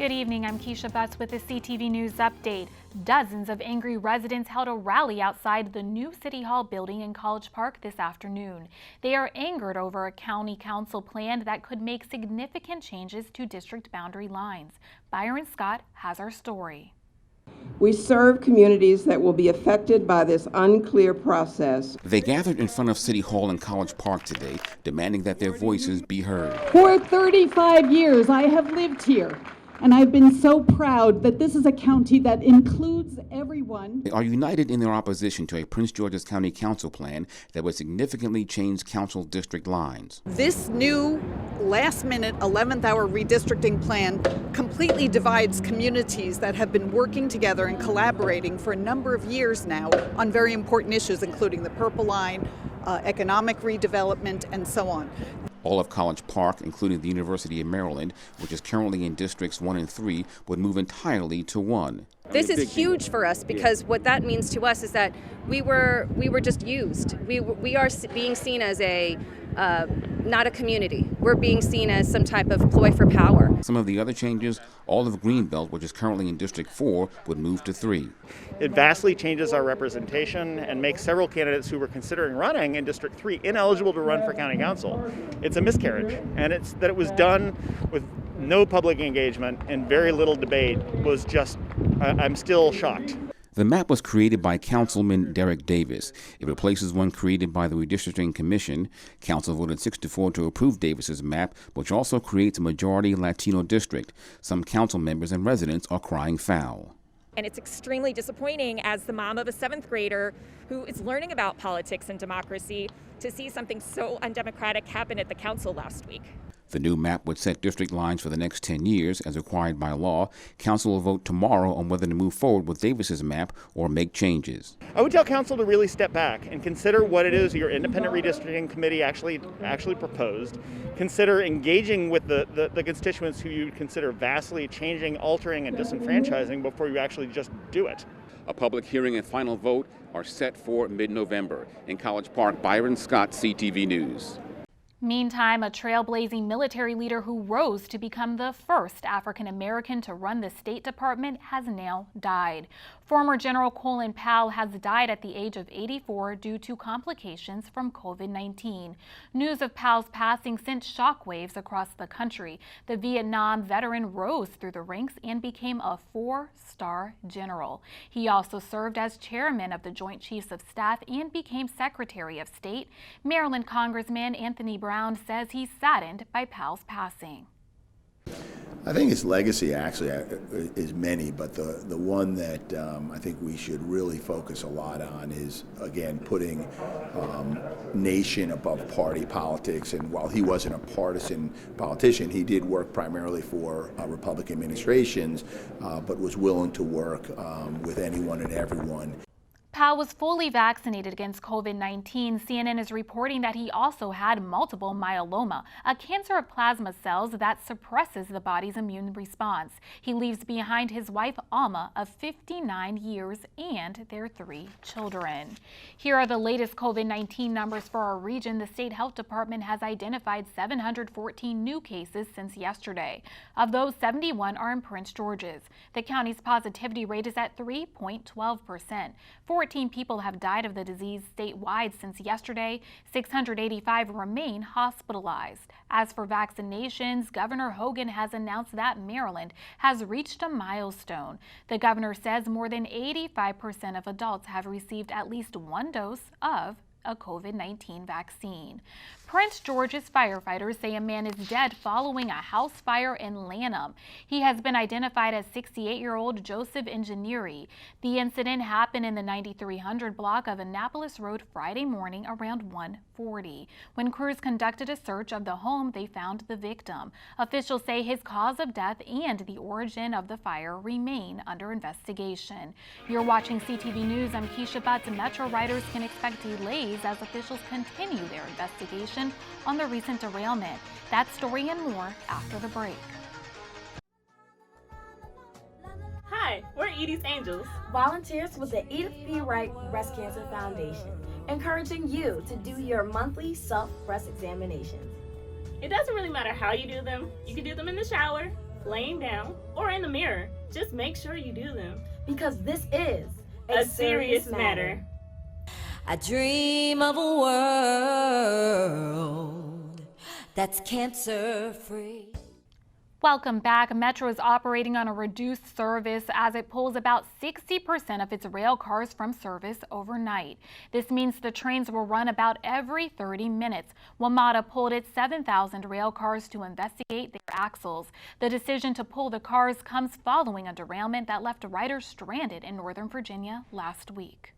Good evening, I'm Keisha Butts with the CTV News Update. Dozens of angry residents held a rally outside the new City Hall building in College Park this afternoon. They are angered over a county council plan that could make significant changes to district boundary lines. Byron Scott has our story. We serve communities that will be affected by this unclear process. They gathered in front of City Hall in College Park today, demanding that their voices be heard. For 35 years, I have lived here, and I've been so proud that this is a county that includes everyone. They are united in their opposition to a Prince George's County Council plan that would significantly change council district lines. This new last-minute 11th-hour redistricting plan completely divides communities that have been working together and collaborating for a number of years now on very important issues, including the Purple Line, economic redevelopment, and so on. All of College Park, including the University of Maryland, which is currently in districts 1 and 3, would move entirely to 1. This is huge for us because what that means to us is that we were just used. We are being seen as a not a community. We're being seen as some type of ploy for power. Some of the other changes, all of Greenbelt, which is currently in District 4, would move to 3. It vastly changes our representation and makes several candidates who were considering running in District 3 ineligible to run for county council. It's a miscarriage, and it's that it was done with no public engagement and very little debate was just, I'm still shocked. The map was created by Councilman Derek Davis. It replaces one created by the Redistricting Commission. Council voted 6-4 to approve Davis's map, which also creates a majority Latino district. Some council members and residents are crying foul. And it's extremely disappointing as the mom of a 7th grader who is learning about politics and democracy to see something so undemocratic happen at the council last week. The new map would set district lines for the next 10 years, as required by law. Council will vote tomorrow on whether to move forward with Davis's map or make changes. I would tell council to really step back and consider what it is your independent redistricting committee actually proposed. Consider engaging with the constituents who you consider vastly changing, altering, and disenfranchising before you actually just do it. A public hearing and final vote are set for mid-November. In College Park, Byron Scott, CTV News. Meantime, a trailblazing military leader who rose to become the first African American to run the State Department has now died. Former General Colin Powell has died at the age of 84 due to complications from COVID-19. News of Powell's passing sent shockwaves across the country. The Vietnam veteran rose through the ranks and became a 4-star general. He also served as chairman of the Joint Chiefs of Staff and became Secretary of State. Maryland Congressman Anthony Brown says he's saddened by Powell's passing. I think his legacy actually is many, but the one that I think we should really focus a lot on is, again, putting nation above party politics. And while he wasn't a partisan politician, he did work primarily for Republican administrations, but was willing to work with anyone and everyone. Powell was fully vaccinated against COVID-19. CNN is reporting that he also had multiple myeloma, a cancer of plasma cells that suppresses the body's immune response. He leaves behind his wife, Alma, of 59 years, and their 3 children. Here are the latest COVID-19 numbers for our region. The state health department has identified 714 new cases since yesterday. Of those, 71 are in Prince George's. The county's positivity rate is at 3.12%. 14 people have died of the disease statewide since yesterday. 685 remain hospitalized. As for vaccinations, Governor Hogan has announced that Maryland has reached a milestone. The governor says more than 85% of adults have received at least 1 dose of a COVID-19 vaccine. Prince George's firefighters say a man is dead following a house fire in Lanham. He has been identified as 68-year-old Joseph Ingenieri. The incident happened in the 9300 block of Annapolis Road Friday morning around 1:40. When crews conducted a search of the home, they found the victim. Officials say his cause of death and the origin of the fire remain under investigation. You're watching CTV News. I'm Keisha Butts. Metro riders can expect delays as officials continue their investigation on the recent derailment. That story and more after the break. Hi, we're Edie's Angels, volunteers with the Edith B. Wright Breast Cancer Foundation, encouraging you to do your monthly self-breast examinations. It doesn't really matter how you do them. You can do them in the shower, laying down, or in the mirror. Just make sure you do them. Because this is A serious matter. I dream of a world that's cancer-free. Welcome back. Metro is operating on a reduced service as it pulls about 60% of its rail cars from service overnight. This means the trains will run about every 30 minutes. WMATA pulled its 7,000 rail cars to investigate their axles. The decision to pull the cars comes following a derailment that left riders stranded in Northern Virginia last week.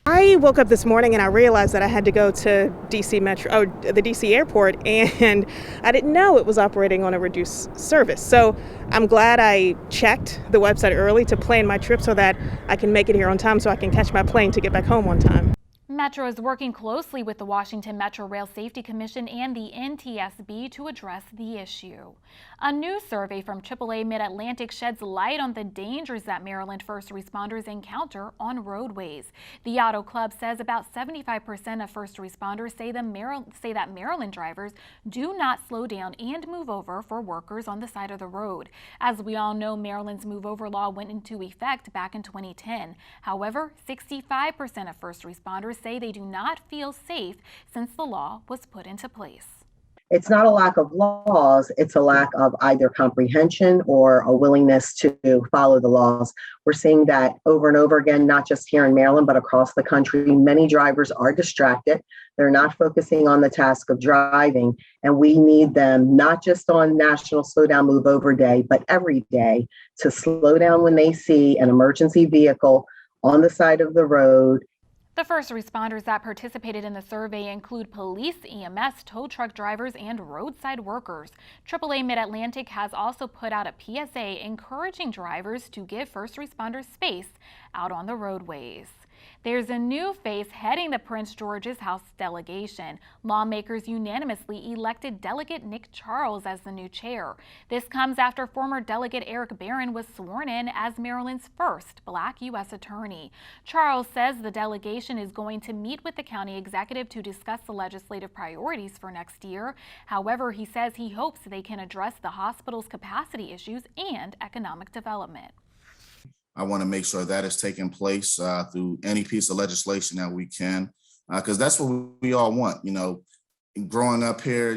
I woke up this morning and I realized that I had to go to the DC airport, and I didn't know it was operating on a reduced service. So I'm glad I checked the website early to plan my trip so that I can make it here on time so I can catch my plane to get back home on time. Metro is working closely with the Washington Metro Rail Safety Commission and the NTSB to address the issue. A new survey from AAA Mid-Atlantic sheds light on the dangers that Maryland first responders encounter on roadways. The Auto Club says about 75% of first responders say that Maryland drivers do not slow down and move over for workers on the side of the road. As we all know, Maryland's move over law went into effect back in 2010. However, 65% of first responders say they do not feel safe since the law was put into place. It's not a lack of laws, it's a lack of either comprehension or a willingness to follow the laws. We're seeing that over and over again, not just here in Maryland, but across the country. Many drivers are distracted. They're not focusing on the task of driving, and we need them not just on National Slow Down Move Over Day, but every day to slow down when they see an emergency vehicle on the side of the road. The first responders that participated in the survey include police, EMS, tow truck drivers, and roadside workers. AAA Mid-Atlantic has also put out a PSA encouraging drivers to give first responders space out on the roadways. There's a new face heading the Prince George's House delegation. Lawmakers unanimously elected Delegate Nick Charles as the new chair. This comes after former Delegate Eric Barron was sworn in as Maryland's first Black U.S. attorney. Charles says the delegation is going to meet with the county executive to discuss the legislative priorities for next year. However, he says he hopes they can address the hospital's capacity issues and economic development. I want to make sure that is taking place through any piece of legislation that we can, because that's what we all want. You know, growing up here,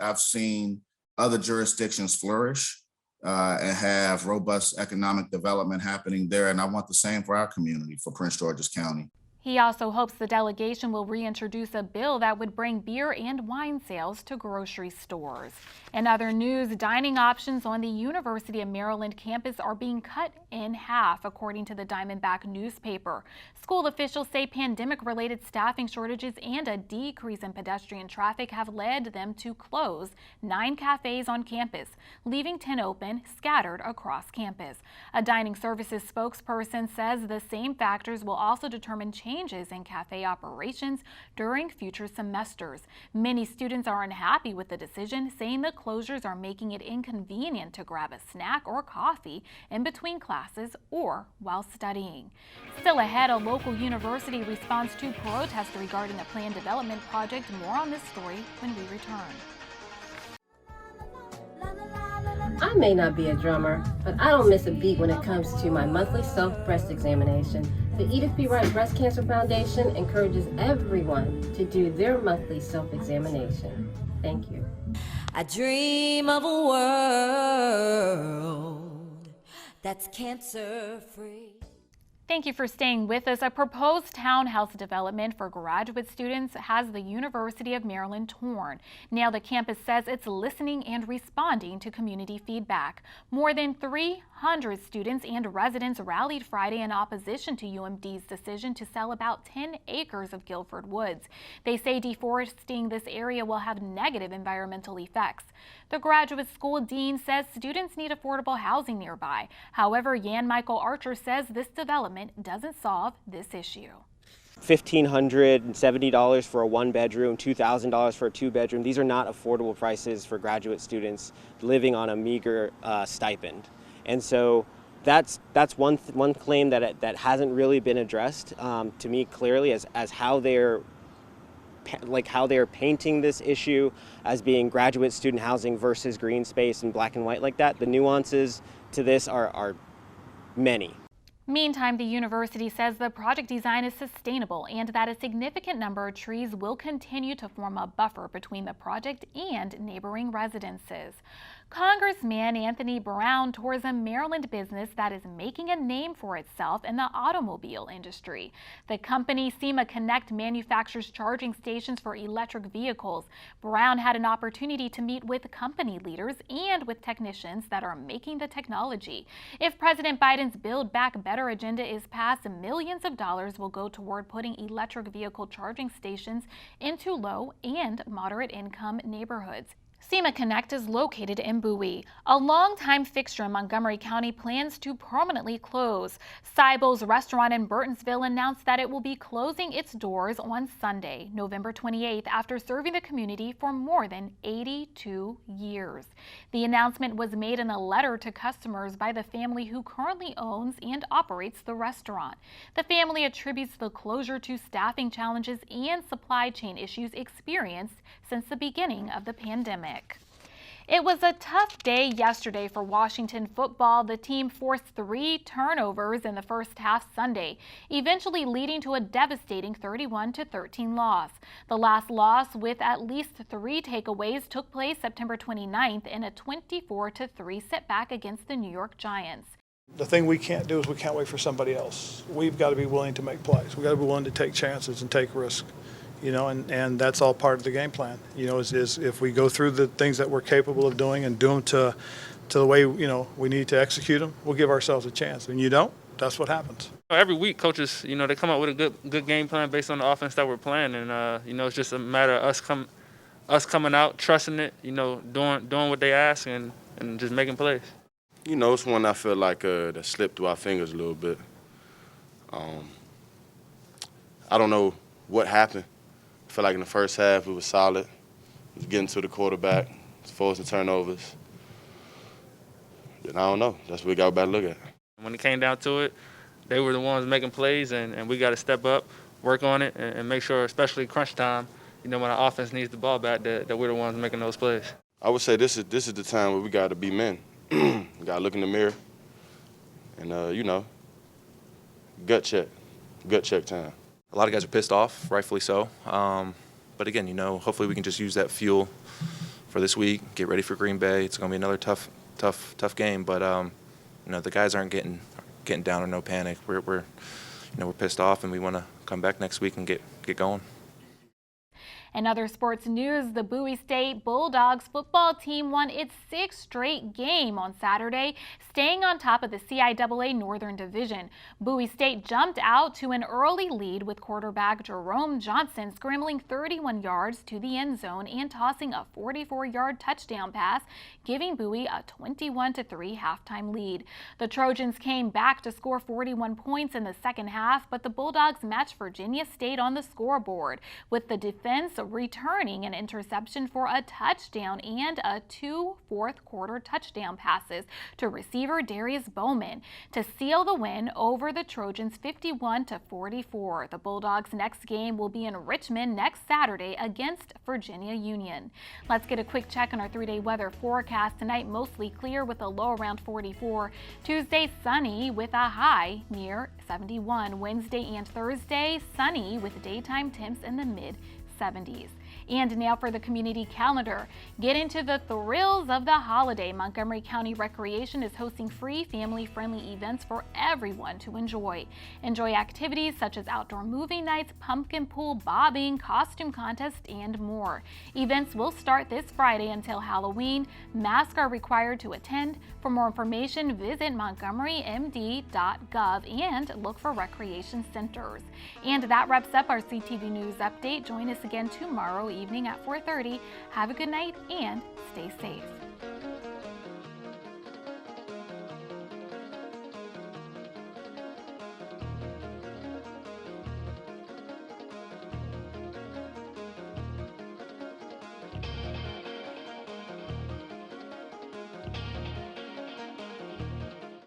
I've seen other jurisdictions flourish and have robust economic development happening there. And I want the same for our community, for Prince George's County. He also hopes the delegation will reintroduce a bill that would bring beer and wine sales to grocery stores. In other news, dining options on the University of Maryland campus are being cut in half, according to the Diamondback newspaper. School officials say pandemic-related staffing shortages and a decrease in pedestrian traffic have led them to close 9 cafes on campus, leaving 10 open, scattered across campus. A dining services spokesperson says the same factors will also determine changes in cafe operations during future semesters. Many students are unhappy with the decision, saying the closures are making it inconvenient to grab a snack or coffee in between classes or while studying. Still ahead, a local university responds to protest regarding a planned development project. More on this story when we return. I may not be a drummer, but I don't miss a beat when it comes to my monthly self-breast examination. The Edith B. Wright Breast Cancer Foundation encourages everyone to do their monthly self-examination. Thank you. I dream of a world that's cancer-free. Thank you for staying with us. A proposed townhouse development for graduate students has the University of Maryland torn. Now the campus says it's listening and responding to community feedback. More than 300 students and residents rallied Friday in opposition to UMD's decision to sell about 10 acres of Guilford Woods. They say deforesting this area will have negative environmental effects. The graduate school dean says students need affordable housing nearby. However, Jan Michael Archer says this development doesn't solve this issue. $1,570 for a one-bedroom, $2,000 for a two-bedroom. These are not affordable prices for graduate students living on a meager stipend. And so that's one claim that hasn't really been addressed to me clearly as how they're like how they're painting this issue as being graduate student housing versus green space and black and white like that. The nuances to this are many. Meantime, the university says the project design is sustainable and that a significant number of trees will continue to form a buffer between the project and neighboring residences. Congressman Anthony Brown tours a Maryland business that is making a name for itself in the automobile industry. The company SEMA Connect manufactures charging stations for electric vehicles. Brown had an opportunity to meet with company leaders and with technicians that are making the technology. If President Biden's Build Back Better agenda is passed, millions of dollars will go toward putting electric vehicle charging stations into low and moderate income neighborhoods. SEMA Connect is located in Bowie. A longtime fixture in Montgomery County plans to permanently close. Saibo's restaurant in Burtonsville announced that it will be closing its doors on Sunday, November 28th, after serving the community for more than 82 years. The announcement was made in a letter to customers by the family who currently owns and operates the restaurant. The family attributes the closure to staffing challenges and supply chain issues experienced since the beginning of the pandemic. It was a tough day yesterday for Washington football. The team forced 3 turnovers in the first half Sunday, eventually leading to a devastating 31-13 loss. The last loss, with at least 3 takeaways, took place September 29th in a 24-3 setback against the New York Giants. The thing we can't do is we can't wait for somebody else. We've got to be willing to make plays. We've got to be willing to take chances and take risks. And that's all part of the game plan, is if we go through the things that we're capable of doing and do them to the way, we need to execute them, we'll give ourselves a chance. And you don't, that's what happens. Every week, coaches, they come up with a good game plan based on the offense that we're playing. And, it's just a matter of us coming out, trusting it, doing what they ask and just making plays. It's one I feel like that slipped through our fingers a little bit. I don't know what happened. I feel like in the first half, we were solid. We was getting to the quarterback, forcing turnovers. And I don't know. That's what we got to look at. When it came down to it, they were the ones making plays, and we got to step up, work on it, and make sure, especially crunch time, when our offense needs the ball back, that we're the ones making those plays. I would say this is the time where we got to be men. We got to look in the mirror and, gut check time. A lot of guys are pissed off, rightfully so. But again, hopefully we can just use that fuel for this week, get ready for Green Bay. It's going to be another tough game. But the guys aren't getting down or no panic. We're pissed off, and we want to come back next week and get going. In other sports news, the Bowie State Bulldogs football team won its 6th straight game on Saturday, staying on top of the CIAA Northern Division. Bowie State jumped out to an early lead with quarterback Jerome Johnson scrambling 31 yards to the end zone and tossing a 44-yard touchdown pass, giving Bowie a 21-3 halftime lead. The Trojans came back to score 41 points in the second half, but the Bulldogs matched Virginia State on the scoreboard, with the defense returning an interception for a touchdown and 2 fourth-quarter touchdown passes to receiver Darius Bowman to seal the win over the Trojans 51-44. The Bulldogs' next game will be in Richmond next Saturday against Virginia Union. Let's get a quick check on our 3-day weather forecast. Tonight, mostly clear with a low around 44. Tuesday, sunny with a high near 71. Wednesday and Thursday, sunny with daytime temps in the mid-70s. And now for the community calendar. Get into the thrills of the holiday. Montgomery County Recreation is hosting free family-friendly events for everyone to enjoy. Enjoy activities such as outdoor movie nights, pumpkin pool, bobbing, costume contest, and more. Events will start this Friday until Halloween. Masks are required to attend. For more information, visit montgomerymd.gov and look for recreation centers. And that wraps up our CTV News Update. Join us again tomorrow evening at 4:30. Have a good night and stay safe.